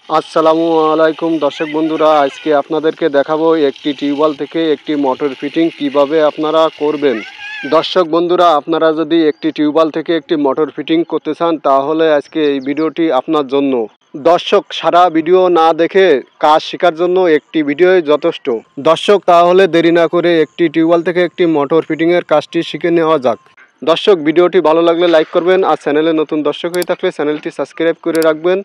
আসসালামু আলাইকুম দর্শক বন্ধুরা, আজকে আপনাদেরকে দেখাবো একটি টিউবওয়েল থেকে একটি মোটর ফিটিং কিভাবে আপনারা করবেন। দর্শক বন্ধুরা, আপনারা যদি একটি টিউবওয়েল থেকে একটি মোটর ফিটিং করতে চান তাহলে আজকে এই ভিডিওটি আপনার জন্য। দর্শক, সারা ভিডিও না দেখে কাজ শেখার জন্য একটি ভিডিওই যথেষ্ট। দর্শক, তাহলে দেরি না করে একটি টিউবওয়েল থেকে একটি মোটর ফিটিংয়ের কাজটি শিখে নেওয়া যাক। দর্শক, ভিডিওটি ভালো লাগলে লাইক করবেন, আর চ্যানেলে নতুন দর্শক হয়ে থাকলে চ্যানেলটি সাবস্ক্রাইব করে রাখবেন।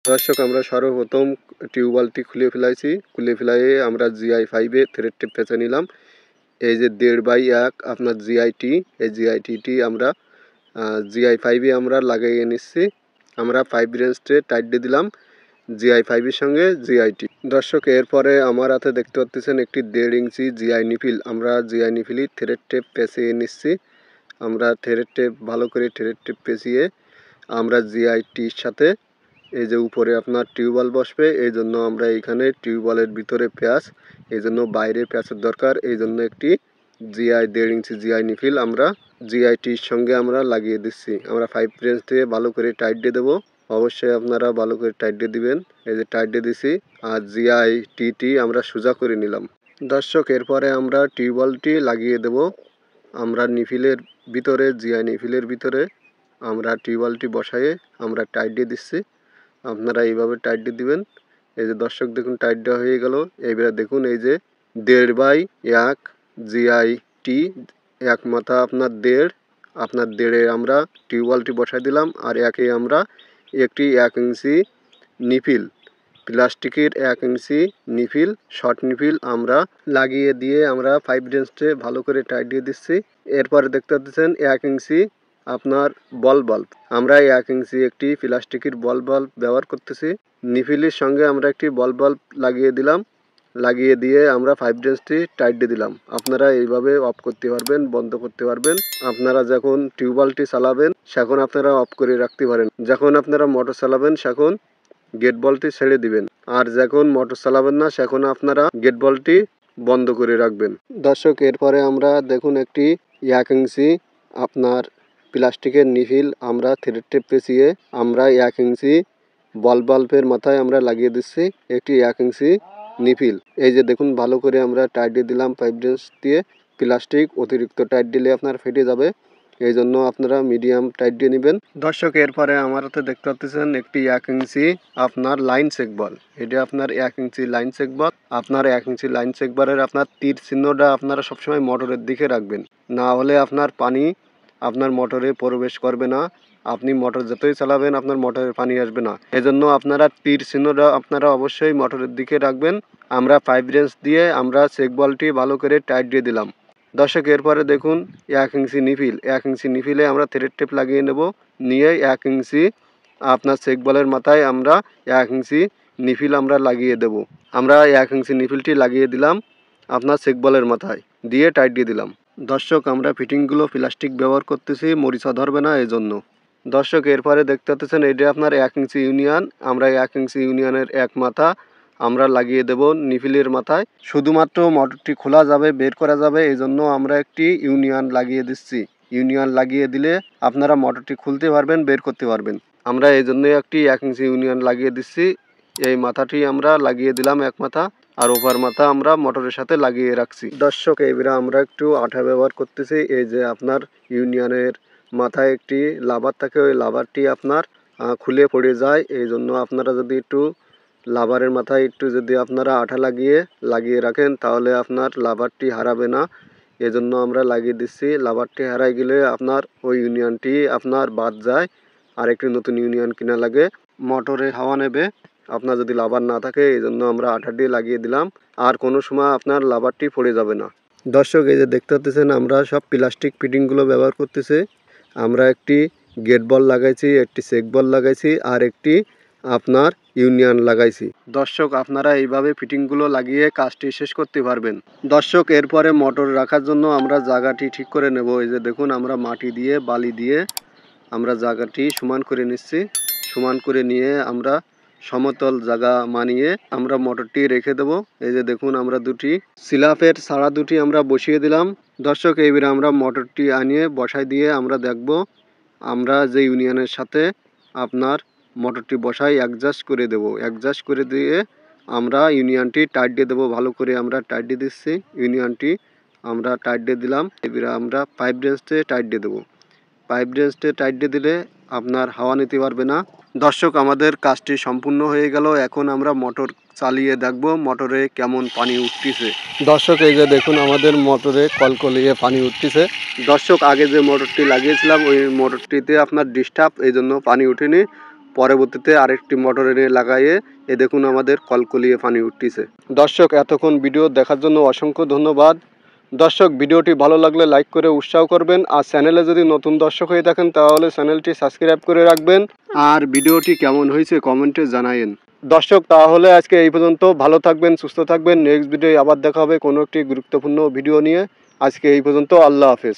দর্শক, আমরা সর্বপ্রথম টিউবওয়েলটি খুলে ফেলাইয়ে আমরা GI5-এ থ্রেড টেপ পেঁচে নিলাম। এই যে 1.5x আপনার GI-টি, এই GI-টি আমরা GI5-এ আমরা লাগিয়ে নিচ্ছি। আমরা 5 রেঞ্জে টাইট দিয়ে দিলাম GI5-এর সঙ্গে GI-টি। দর্শক, এরপরে আমার হাতে দেখতে পাচ্ছেন একটি 1.5 ইঞ্চি GI নিফিল। আমরা GI নিফিলই থ্রেড টেপ পেঁচিয়ে নিচ্ছি। আমরা থ্রেড টেপ ভালো করে থ্রেড টেপ পেঁচিয়ে আমরা GI-টির সাথে এই যে উপরে আপনার টিউবওয়েল বসবে, এই জন্য আমরা এইখানে টিউবওয়েলের ভিতরে প্যাঁচ, এই জন্য বাইরে প্যাঁচের দরকার। এই জন্য একটি GI 1.5 ইঞ্চি GI নিফিল আমরা GI-টির সঙ্গে আমরা লাগিয়ে দিচ্ছি। আমরা 5 রেঞ্জ দিয়ে ভালো করে টাইট দিয়ে দেবো। অবশ্যই আপনারা ভালো করে টাইট দিয়ে দিবেন। এই যে টাইট দিয়ে দিছি, আর GI-টি আমরা সোজা করে নিলাম। দর্শক, এরপরে আমরা টিউবওয়েলটি লাগিয়ে দেব। আমরা নিফিলের ভিতরে GI নিফিলের ভিতরে আমরা টিউবওয়েলটি বসায়ে আমরা টাইট দিয়ে দিচ্ছি। আপনারা এইভাবে টাইট দিয়ে দিবেন। এই যে দর্শক দেখুন, টাইট দেওয়া হয়ে গেল। এইবারে দেখুন, এই যে 1.5x GI-টি এক মাথা আপনার 1.5, আপনার 1.5-এ আমরা টিউবওয়েলটি বসাই দিলাম। আর একে আমরা একটি 1 ইঞ্চি নিফিল, প্লাস্টিকের 1 ইঞ্চি নিফিল, শর্ট নিফিল আমরা লাগিয়ে দিয়ে আমরা 5 রেঞ্জে ভালো করে টাইট দিয়ে দিচ্ছি। এরপরে দেখতে পাচ্ছেন 1 ইঞ্চি আপনার বল বাল্ব। আমরা 1 ইঞ্চি একটি প্লাস্টিকের বল বাল্ব ব্যবহার করতেছি। নিফিলের সঙ্গে আমরা একটি বল বাল্ব লাগিয়ে দিলাম। লাগিয়ে দিয়ে আমরা 5 রেঞ্জটি টাইট দিয়ে দিলাম। আপনারা এইভাবে অফ করতে পারবেন, বন্ধ করতে পারবেন। আপনারা যখন টিউবওয়েলটি চালাবেন সেখন আপনারা অফ করে রাখতে পারেন। যখন আপনারা মোটর চালাবেন সেখন গেট বলটি ছেড়ে দিবেন। আর যখন মোটর চালাবেন না সেখন আপনারা গেট বলটি বন্ধ করে রাখবেন। দর্শক, এরপরে আমরা দেখুন একটি 1 ইঞ্চি আপনার প্লাস্টিকের নিফিল আমরা থ্রেড টেপ পেঁচিয়ে আমরা 1 ইঞ্চি বল বাল্বের মাথায় আমরা লাগিয়ে দিচ্ছি একটি 1 ইঞ্চি নিফিল। এই যে দেখুন, ভালো করে আমরা টাইট দিয়ে দিলাম 5 রেঞ্জ দিয়ে। প্লাস্টিক অতিরিক্ত টাইট দিলে আপনার ফেটে যাবে, এই জন্য আপনারা মিডিয়াম টাইট দিয়ে নেবেন। দর্শক, এরপরে আমার হাতে দেখতে পাচ্ছেন একটি 1 ইঞ্চি আপনার লাইন চেক বল। এটা আপনার 1 ইঞ্চি লাইন চেক বল। আপনার 1 ইঞ্চি লাইন চেক বলের আপনার তীর চিহ্নটা আপনারা সবসময় মোটরের দিকে রাখবেন, না হলে আপনার পানি আপনার মোটরে প্রবেশ করবে না। আপনি মোটর যতই চালাবেন আপনার মোটরে পানি আসবে না। এজন্য আপনারা তীর চিহ্নটা আপনারা অবশ্যই মোটরের দিকে রাখবেন। আমরা 5 রেঞ্জ দিয়ে আমরা চেক বলটি ভালো করে টাইট দিয়ে দিলাম। দর্শক, এরপরে দেখুন 1 ইঞ্চি নিফিল। 1 ইঞ্চি নিফিলে আমরা থ্রেড টেপ লাগিয়ে নেব। নিয়ে 1 ইঞ্চি আপনার চেক বলের মাথায় আমরা 1 ইঞ্চি নিফিল আমরা লাগিয়ে দেব। আমরা 1 ইঞ্চি নিফিলটি লাগিয়ে দিলাম আপনার চেক বলের মাথায়, দিয়ে টাইট দিয়ে দিলাম। দর্শক, আমরা ফিটিংগুলো প্লাস্টিক ব্যবহার করতেছি, মরিচা ধরবে না এই জন্য। দর্শক, এরপরে দেখতে পাচ্ছেন এটা আপনার 1 ইঞ্চি ইউনিয়ন। আমরা 1 ইঞ্চি ইউনিয়নের এক মাথা আমরা লাগিয়ে দেব নিফিলের মাথায়। শুধুমাত্র মোটরটি খোলা যাবে, বের করা যাবে, এই জন্য আমরা একটি ইউনিয়ন লাগিয়ে দিচ্ছি। ইউনিয়ন লাগিয়ে দিলে আপনারা মোটরটি খুলতে পারবেন, বের করতে পারবেন। আমরা এই জন্যই একটি 1 ইঞ্চি ইউনিয়ন লাগিয়ে দিচ্ছি। এই মাথাটি আমরা লাগিয়ে দিলাম এক মাথা, আর ওভার মাথা আমরা মোটরের সাথে লাগিয়ে রাখছি। দর্শক, এবারে আমরা একটু আঠা ব্যবহার করতেছি। এই যে আপনার ইউনিয়নের মাথায় একটি লাভার থাকে, ওই লাভারটি আপনার খুলে পড়ে যায়। এই জন্য আপনারা যদি একটু লাভারের মাথায় একটু যদি আপনারা আঠা লাগিয়ে রাখেন তাহলে আপনার লাভারটি হারাবে না। এজন্য আমরা লাগিয়ে দিচ্ছি। লাভারটি হারাই গেলে আপনার ওই ইউনিয়নটি আপনার বাদ যায়, আর একটি নতুন ইউনিয়ন কিনা লাগে। মোটরে হাওয়া নেবে আপনার যদি লাভার না থাকে, এই জন্য আমরা আঠা দিয়ে লাগিয়ে দিলাম। আর কোনো সময় আপনার লাভারটি পড়ে যাবে না। দর্শক, এই যে দেখতে পাচ্ছেন আমরা সব প্লাস্টিক ফিটিংগুলো ব্যবহার করতেছি। আমরা একটি গেট বল লাগাইছি, একটি চেক বল লাগাইছি, আর একটি আপনার ইউনিয়ন লাগাইছি। দর্শক, আপনারা এইভাবে ফিটিংগুলো লাগিয়ে কাজটি শেষ করতে পারবেন। দর্শক, এরপরে মোটর রাখার জন্য আমরা জায়গাটি ঠিক করে নেব। এই যে দেখুন, আমরা মাটি দিয়ে বালি দিয়ে আমরা জায়গাটি সমান করে নিচ্ছি। সমান করে নিয়ে আমরা সমতল জায়গা মানিয়ে আমরা মোটরটি রেখে দেব। এই যে দেখুন, আমরা দুটি সিলাপের ছাড়া দুটি আমরা বসিয়ে দিলাম। দর্শক, এইবারে আমরা মোটরটি আনিয়ে বসাই দিয়ে আমরা দেখব আমরা যে ইউনিয়নের সাথে আপনার মোটরটি বসাই অ্যাডজাস্ট করে দেব। অ্যাডজাস্ট করে দিয়ে আমরা ইউনিয়নটি টাইট দিয়ে দেবো। ভালো করে আমরা টাইট দিয়ে দিচ্ছি। ইউনিয়নটি আমরা টাইট দিয়ে দিলাম। এবারে আমরা পাইপ রেঞ্চে টাইট দিয়ে দেবো। পাইপ রেঞ্চে টাইট দিয়ে দিলে আপনার হাওয়া নিতে পারবে না। দর্শক, আমাদের কাজটি সম্পূর্ণ হয়ে গেল। এখন আমরা মোটর চালিয়ে দেখব মোটরে কেমন পানি উঠতেছে। দর্শক, এই যে দেখুন আমাদের মোটরে কলকলিয়ে পানি উঠতেছে। দর্শক, আগে যে মোটরটি লাগিয়েছিলাম ওই মোটরটিতে আপনার ডিস্টার্ব, এই জন্য পানি উঠেনি। পরবর্তীতে আরেকটি মোটর এনে লাগাইয়ে এ দেখুন আমাদের কলকলিয়ে পানি উঠতেছে। দর্শক, এতক্ষণ ভিডিও দেখার জন্য অসংখ্য ধন্যবাদ। দর্শক, ভিডিওটি ভালো লাগলে লাইক করে উৎসাহ করবেন। আর চ্যানেলে যদি নতুন দর্শক হয়ে থাকেন তাহলে চ্যানেলটি সাবস্ক্রাইব করে রাখবেন। আর ভিডিওটি কেমন হয়েছে কমেন্টে জানায়েন। দর্শক, তাহলে আজকে এই পর্যন্ত। ভালো থাকবেন, সুস্থ থাকবেন। নেক্সট ভিডিও আবার দেখা হবে কোনো একটি গুরুত্বপূর্ণ ভিডিও নিয়ে। আজকে এই পর্যন্ত। আল্লাহ হাফেজ।